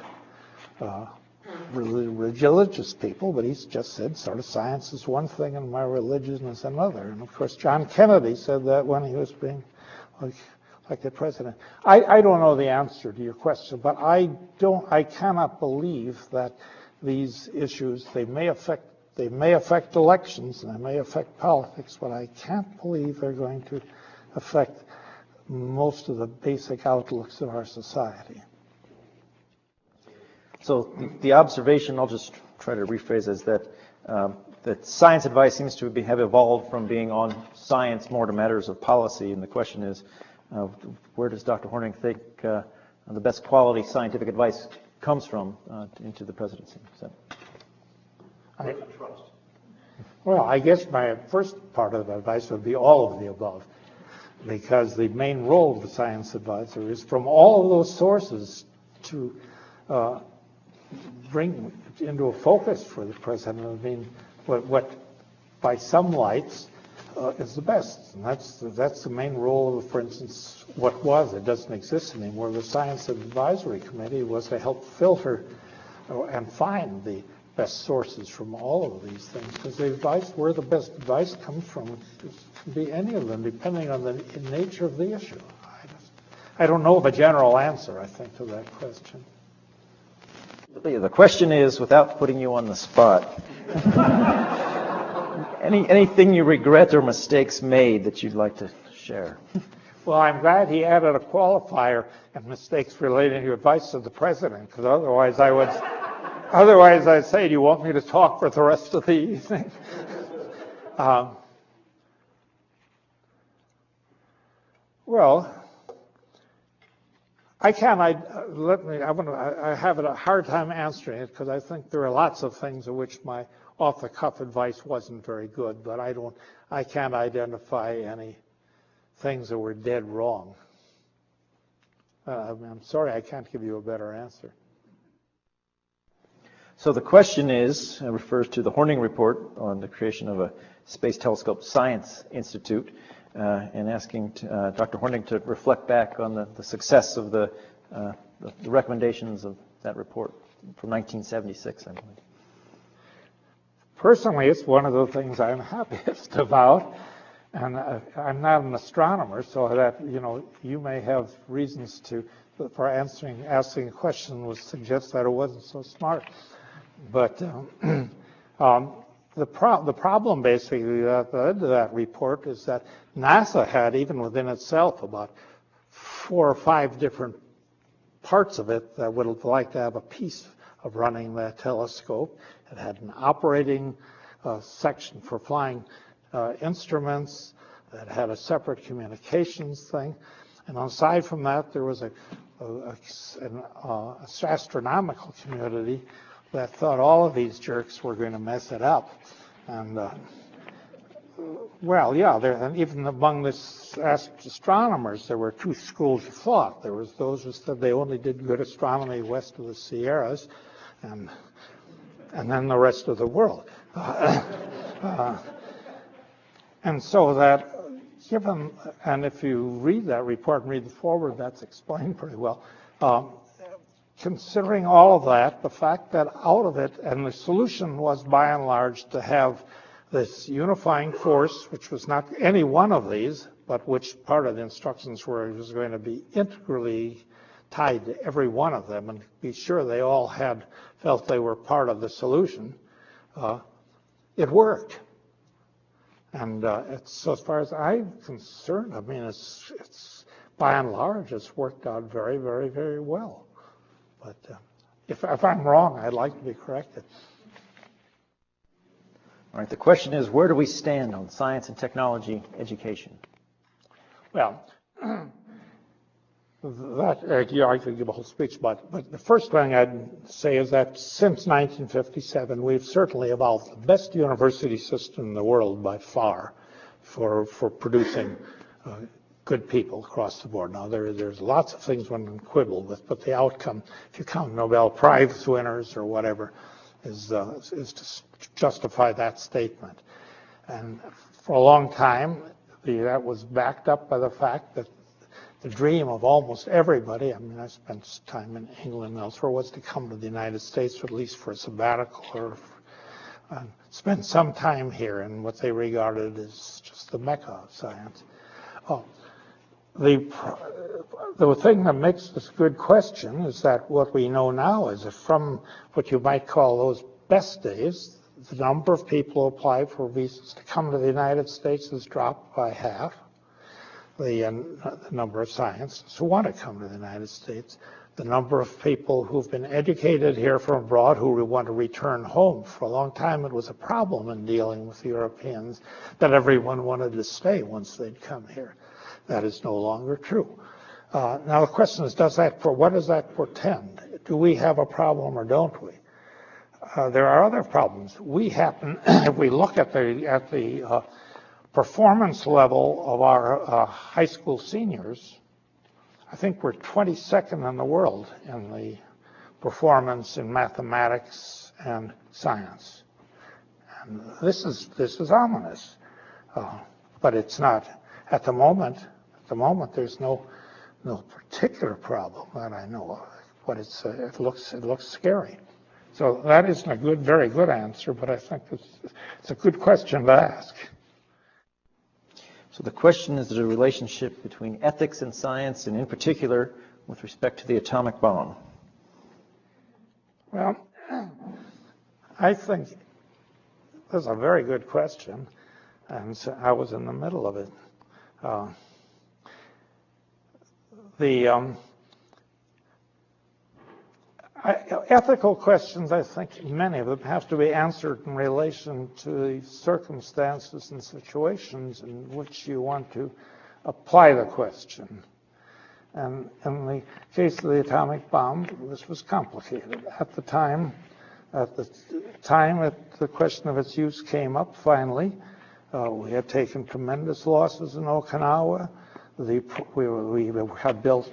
religious people, but he's just said sort of science is one thing and my religion is another. And of course, John Kennedy said that when he was being elected president. I don't know the answer to your question, but I cannot believe that these issues, they may affect elections and they may affect politics, but I can't believe they're going to affect most of the basic outlooks of our society. So the observation, I'll just try to rephrase, is that that science advice seems to have evolved from being on science more to matters of policy. And the question is, where does Dr. Horning think the best quality scientific advice comes from into the presidency? Well, I guess my first part of the advice would be all of the above, because the main role of the science advisor is from all of those sources to bring into a focus for the president. What by some lights is the best, and that's the main role of, for instance, it doesn't exist anymore. The Science Advisory Committee was to help filter and find the best sources from all of these things, because the advice, where the best advice comes from, it can be any of them, depending on the nature of the issue. I don't know of a general answer, I think, to that question. The question is, without putting you on the spot, Anything you regret or mistakes made that you'd like to share? Well, I'm glad he added a qualifier and mistakes relating to advice to the president, because otherwise I'd say, do you want me to talk for the rest of the evening? Well, I have a hard time answering it because I think there are lots of things in which my off-the-cuff advice wasn't very good, but I can't identify any things that were dead wrong. I'm sorry, I can't give you a better answer. So the question refers to the Horning report on the creation of a Space Telescope Science Institute, and asking Dr. Horning to reflect back on the success of the recommendations of that report from 1976, I believe. Personally, it's one of the things I'm happiest about, and I'm not an astronomer, so that you may have reasons for asking a question would suggest that it wasn't so smart. But the problem basically that led to that report is that NASA had, even within itself, about 4 or 5 different parts of it that would like to have a piece of running that telescope. It had an operating section for flying instruments. It had a separate communications thing. And aside from that, there was an astronomical community that thought all of these jerks were going to mess it up. And and even among the astronomers, there were 2 schools of thought. There was those who said they only did good astronomy west of the Sierras, and then the rest of the world. And so that and if you read that report and read the foreword, that's explained pretty well. Considering all of that, the fact that out of it, and the solution was by and large to have this unifying force, which was not any one of these, but which part of the instructions were it was going to be integrally tied to every one of them and be sure they all felt they were part of the solution. It worked. And so as far as I'm concerned, I mean, it's by and large, it's worked out very, very, very well. But if I'm wrong, I'd like to be corrected. All right, the question is, where do we stand on science and technology education? Well, I could give a whole speech, but the first thing I'd say is that since 1957, we've certainly evolved the best university system in the world by far for producing good people across the board. Now, there's lots of things one can quibble with, but the outcome, if you count Nobel Prize winners or whatever, is to justify that statement. And for a long time, that was backed up by the fact that the dream of almost everybody, I mean, I spent time in England and elsewhere, was to come to the United States, at least for a sabbatical, or spend some time here in what they regarded as just the mecca of science. The thing that makes this a good question is that what we know now is that from what you might call those best days, the number of people who apply for visas to come to the United States has dropped by half. The number of scientists who want to come to the United States, the number of people who've been educated here from abroad who want to return home. For a long time, it was a problem in dealing with Europeans that everyone wanted to stay once they'd come here. That is no longer true. Now the question is, what does that portend? Do we have a problem or don't we? There are other problems. If we look at the performance level of our high school seniors, I think we're 22nd in the world in the performance in mathematics and science. And this is ominous, but it's not at the moment. At the moment, there's no particular problem that I know of, but it looks scary. So that isn't a very good answer, but I think it's a good question to ask. So the question is the relationship between ethics and science, and in particular with respect to the atomic bomb. Well, I think That's a very good question, and so I was in the middle of it. Ethical questions, I think many of them have to be answered in relation to the circumstances and situations in which you want to apply the question. And in the case of the atomic bomb, this was complicated. At the time the question of its use came up finally, we had taken tremendous losses in Okinawa. We had built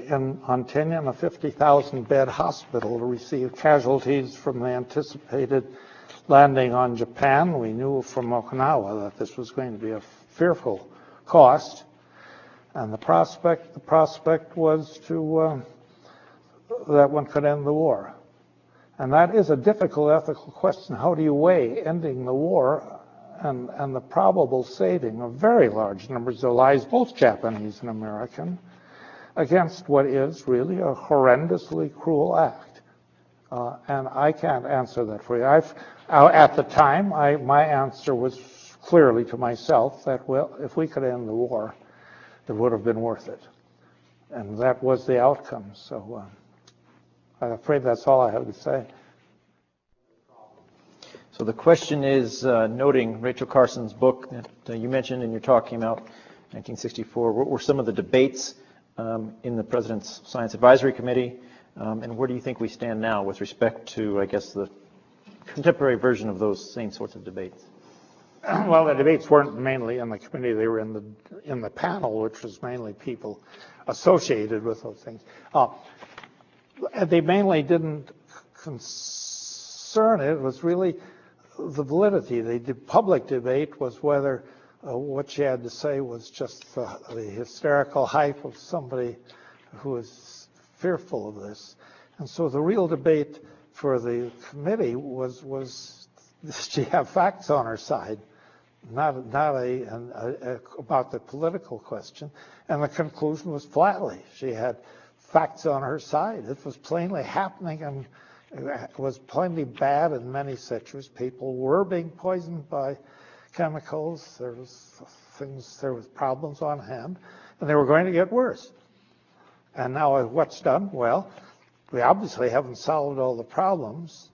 on Tinian a 50,000-bed hospital to receive casualties from the anticipated landing on Japan. We knew from Okinawa that this was going to be a fearful cost. And the prospect was that one could end the war. And that is a difficult ethical question. How do you weigh ending the war and the probable saving of very large numbers of lives, both Japanese and American, against what is really a horrendously cruel act? And I can't answer that for you. At the time, my answer was clearly to myself that, well, if we could end the war, it would have been worth it. And that was the outcome. So I'm afraid that's all I have to say. So the question is, noting Rachel Carson's book that you mentioned in your talk came out in 1964, what were some of the debates in the President's Science Advisory Committee, and where do you think we stand now with respect to, I guess, the contemporary version of those same sorts of debates? Well, the debates weren't mainly in the committee; they were in the panel, which was mainly people associated with those things. They mainly didn't concern it. It was really the validity. The public debate was whether what she had to say was just the hysterical hype of somebody who is fearful of this. And so the real debate for the committee was did she have facts on her side? Not about the political question. And the conclusion was flatly, she had facts on her side. It was plainly happening, and it was plainly bad in many sectors. People were being poisoned by chemicals. There was problems on hand, and they were going to get worse. And now what's done? Well, we obviously haven't solved all the problems.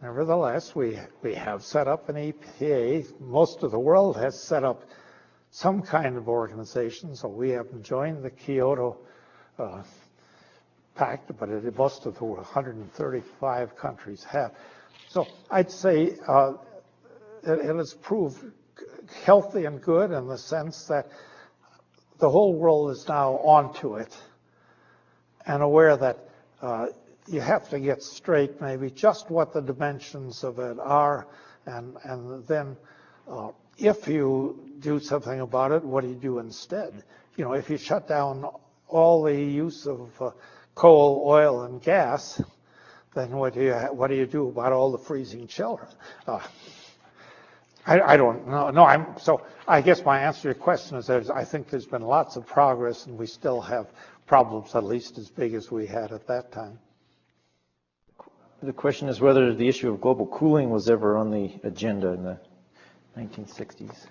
Nevertheless, we have set up an EPA. Most of the world has set up some kind of organization, so we haven't joined the Kyoto Pact, but most of the world, 135 countries have. So I'd say it has proved healthy and good in the sense that the whole world is now onto it and aware that you have to get straight maybe just what the dimensions of it are, and then if you do something about it, what do you do instead? You know, if you shut down all the use of coal, oil, and gas, then what do you do about all the freezing children? I don't know. No, so I guess my answer to your question is that I think there's been lots of progress, and we still have problems at least as big as we had at that time. The question is whether the issue of global cooling was ever on the agenda in the 1960s.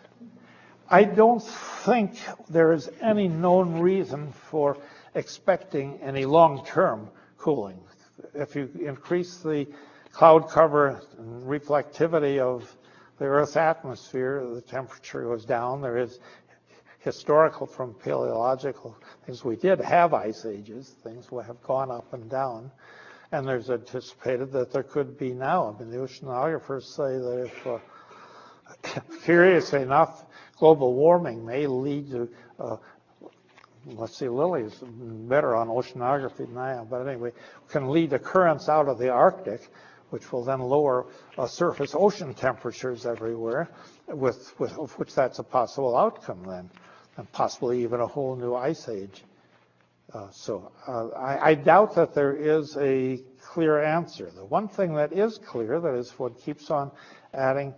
I don't think there is any known reason for expecting any long-term cooling. If you increase the cloud cover and reflectivity of the Earth's atmosphere, the temperature goes down. There is historical from paleological things. We did have ice ages. Things have gone up and down. And there's anticipated that there could be now. I mean, the oceanographers say that if, curiously enough, global warming may lead to, let's see, Lily's better on oceanography than I am, but anyway, can lead to currents out of the Arctic, which will then lower surface ocean temperatures everywhere, with which that's a possible outcome then, and possibly even a whole new ice age. I doubt that there is a clear answer. The one thing that is clear, that is what keeps on adding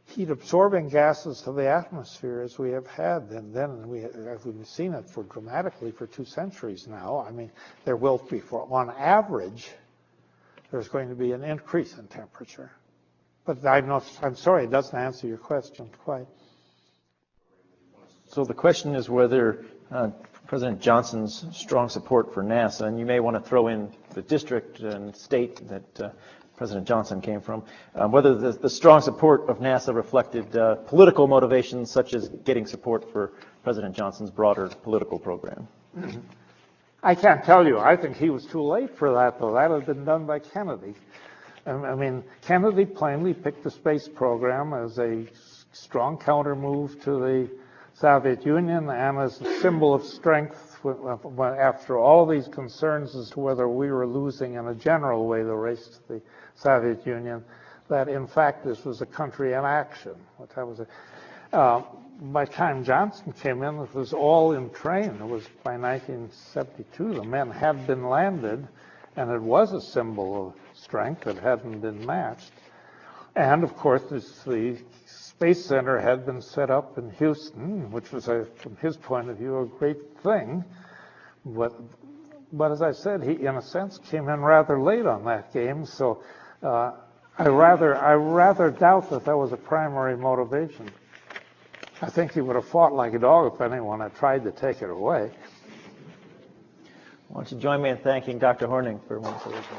heat-absorbing gases to the atmosphere as we have had, and then we've seen it dramatically for 2 centuries now. I mean, there will be, on average, there's going to be an increase in temperature. But I'm sorry, it doesn't answer your question quite. So the question is whether President Johnson's strong support for NASA, and you may want to throw in the district and state that President Johnson came from, whether the strong support of NASA reflected political motivations such as getting support for President Johnson's broader political program. I can't tell you. I think he was too late for that, though. That had been done by Kennedy. I mean, Kennedy plainly picked the space program as a strong counter move to the Soviet Union and as a symbol of strength after all these concerns as to whether we were losing in a general way the race to the Soviet Union, that in fact this was a country in action. By the time Johnson came in, it was all in train. It was by 1972, the men had been landed, and it was a symbol of strength that hadn't been matched. And of course, the Space Center had been set up in Houston, which was, from his point of view, a great thing. But as I said, he, in a sense, came in rather late on that game. So I rather doubt that was a primary motivation. I think he would have fought like a dog if anyone had tried to take it away. Why don't you join me in thanking Dr. Horning for one solution.